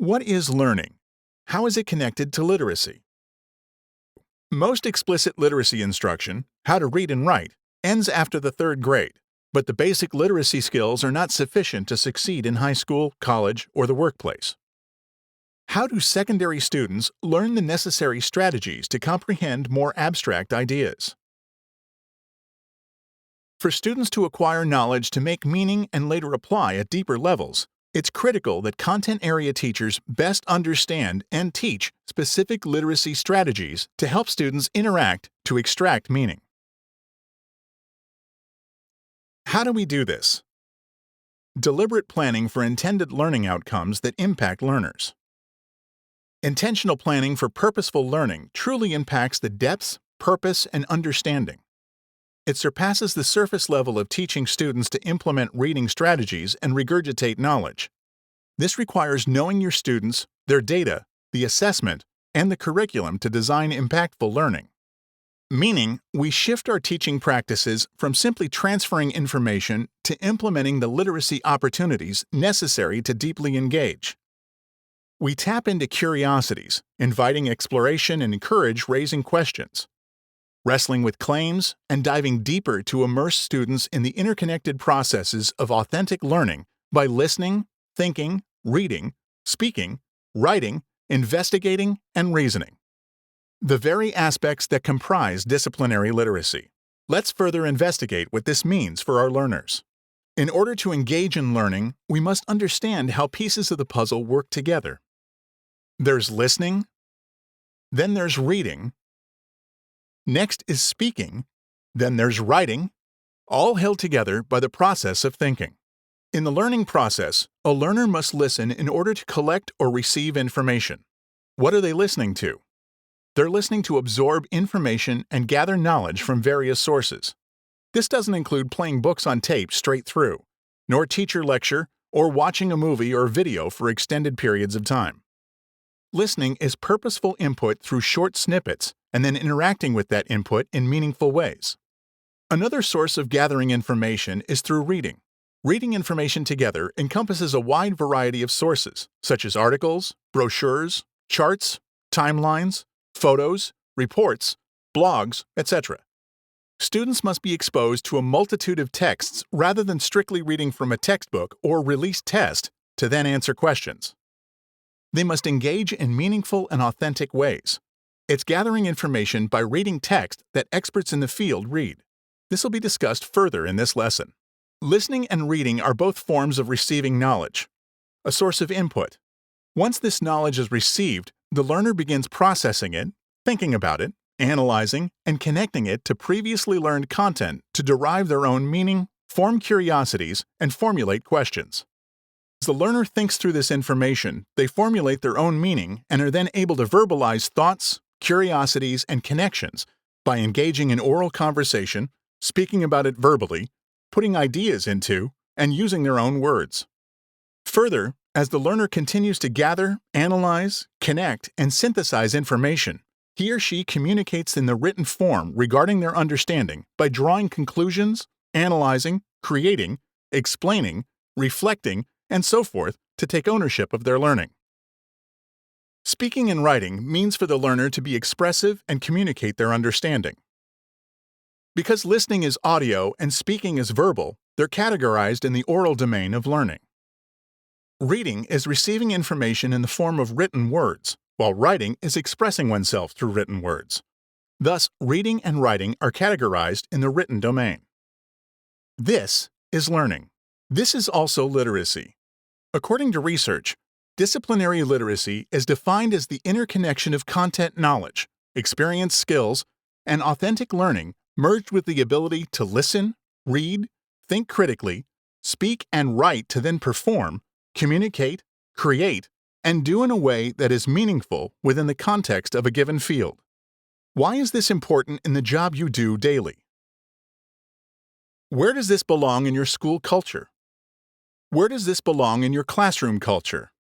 What is learning? How is it connected to literacy? Most explicit literacy instruction, how to read and write, ends after the third grade, but the basic literacy skills are not sufficient to succeed in high school, college, or the workplace. How do secondary students learn the necessary strategies to comprehend more abstract ideas? For students to acquire knowledge to make meaning and later apply at deeper levels, it's critical that content area teachers best understand and teach specific literacy strategies to help students interact to extract meaning. How do we do this? Deliberate planning for intended learning outcomes that impact learners. Intentional planning for purposeful learning truly impacts the depths, purpose, and understanding. It surpasses the surface level of teaching students to implement reading strategies and regurgitate knowledge. This requires knowing your students, their data, the assessment, and the curriculum to design impactful learning. Meaning, we shift our teaching practices from simply transferring information to implementing the literacy opportunities necessary to deeply engage. We tap into curiosities, inviting exploration and encourage raising questions, wrestling with claims, and diving deeper to immerse students in the interconnected processes of authentic learning by listening, thinking, reading, speaking, writing, investigating, and reasoning. The very aspects that comprise disciplinary literacy. Let's further investigate what this means for our learners. In order to engage in learning, we must understand how pieces of the puzzle work together. There's listening, then there's reading, next is speaking, then there's writing, all held together by the process of thinking. In the learning process, a learner must listen in order to collect or receive information. What are they listening to? They're listening to absorb information and gather knowledge from various sources. This doesn't include playing books on tape straight through, nor teacher lecture or watching a movie or video for extended periods of time. Listening is purposeful input through short snippets and then interacting with that input in meaningful ways. Another source of gathering information is through reading. Reading information together encompasses a wide variety of sources, such as articles, brochures, charts, timelines, photos, reports, blogs, etc. Students must be exposed to a multitude of texts rather than strictly reading from a textbook or released test to then answer questions. They must engage in meaningful and authentic ways. It's gathering information by reading text that experts in the field read. This will be discussed further in this lesson. Listening and reading are both forms of receiving knowledge, a source of input. Once this knowledge is received, the learner begins processing it, thinking about it, analyzing, and connecting it to previously learned content to derive their own meaning, form curiosities, and formulate questions. As the learner thinks through this information, they formulate their own meaning and are then able to verbalize thoughts, curiosities, and connections by engaging in oral conversation, speaking about it verbally, putting ideas into, and using their own words. Further, as the learner continues to gather, analyze, connect, and synthesize information, he or she communicates in the written form regarding their understanding by drawing conclusions, analyzing, creating, explaining, reflecting, and so forth to take ownership of their learning. Speaking and writing means for the learner to be expressive and communicate their understanding. Because listening is audio and speaking is verbal, they're categorized in the oral domain of learning. Reading is receiving information in the form of written words, while writing is expressing oneself through written words. Thus, reading and writing are categorized in the written domain. This is learning. This is also literacy. According to research, disciplinary literacy is defined as the interconnection of content knowledge, experience skills, and authentic learning merged with the ability to listen, read, think critically, speak and write to then perform, communicate, create, and do in a way that is meaningful within the context of a given field. Why is this important in the job you do daily? Where does this belong in your school culture? Where does this belong in your classroom culture?